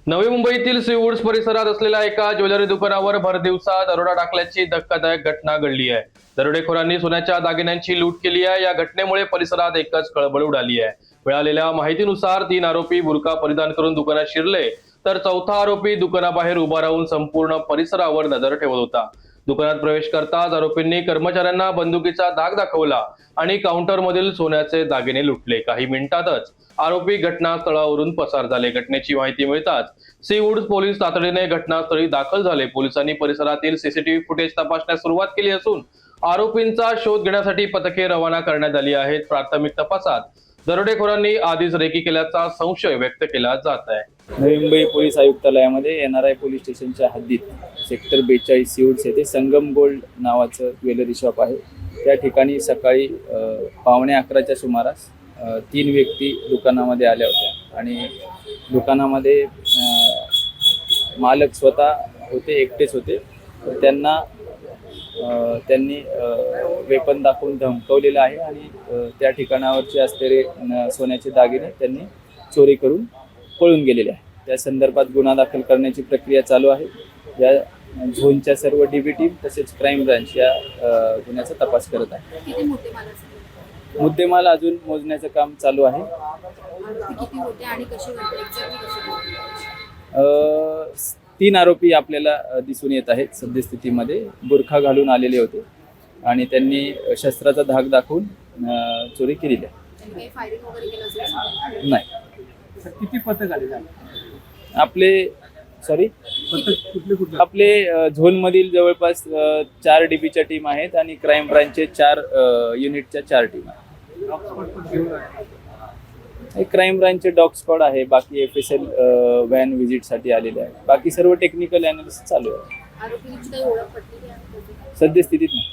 नवी मुंबईतील सीवूड्स परिसरात असलेल्या एका ज्वेलरी दुकानावर भरदिवसा दरोडा टाकल्याची धक्कादायक घटना घडली आहे। दरोडेखोरांनी सोन्याच्या दागिन्यांची लूट केली आहे। या घटनेमुळे परिसरात एकच खळबळ उडाली आहे। मिळालेल्या माहितीनुसार 3 आरोपी बुरका परिधान करून दुकानात शिरले, तर चौथा आरोपी दुकानाबाहेर उभा राहून संपूर्ण परिसरावर नजर ठेवत होता। दुकानात प्रवेश करताच आरोपींनी कर्मचाऱ्यांना बंदुकीचा धाक दाखवला आणि काउंटरमधील सोन्याचे दागिने लुटले। काही मिनिटातच आरोपी घटनास्थळावरून पसार झाले। घटनेची माहिती मिळताच सीवूड्स पोलीस तातडीने घटनास्थळी दाखल झाले। पोलिसांनी परिसरातील सीसीटीव्ही फुटेज तपासण्यास सुरुवात केली असून आरोपींचा शोध घेण्यासाठी पथके रवाना करण्यात आली आहेत। प्राथमिक तपासात दरोडेखोरांनी आधीच रेकी केल्याचा संशय व्यक्त केला जात आहे। Navi Mumbai police आयुक्तालयामध्ये NRI police स्टेशनच्या हद्दीत सेक्टर 42 सीवूड्स येथे संगम गोल्ड नावाचं ज्वेलरी शॉप आहे। त्या ठिकाणी सकाळी 11:15च्या सुमारास 3 व्यक्ती दुकानामध्ये आल्या होत्या आणि दुकानामध्ये मालक स्वतः होते, एकटेच होते। त्यांनी वेपन दाखवून धमकवलेलं आहे आणि त्या ठिकाणावरचे असलेले सोन्याचे दागिने त्यांनी चोरी करून पळून गेलेले आहे। त्या संदर्भात गुन्हा दाखल करण्याची प्रक्रिया चालू आहे। या झोनच्या सर्व DB टीम तसेच क्राईम ब्रांच या गुन्ह्याचा तपास करत आहे। मुद्देमाल अजून मोजण्याचं काम चालू आहे। 3 आरोपी आपल्याला दिसून येत आहेत। सद्यस्थितीमध्ये बुरखा घालून आलेले होते आणि त्यांनी शस्त्राचा धाक दाखवून चोरी केलेली आहे। नाही। किती पथक आले आपले झोनमधील जवळपास 4 DBच्या टीम आहेत आणि क्राईम ब्रांचचे 4 युनिटच्या 4 टीम आहेत। क्राईम ब्रांचचे डॉग स्क्वॉड आहे, बाकी FSL व्हॅन व्हिजिटसाठी आलेले आहे। बाकी सर्व टेक्निकल अनालिसिस चालू आहे। सद्यस्थितीत नाही।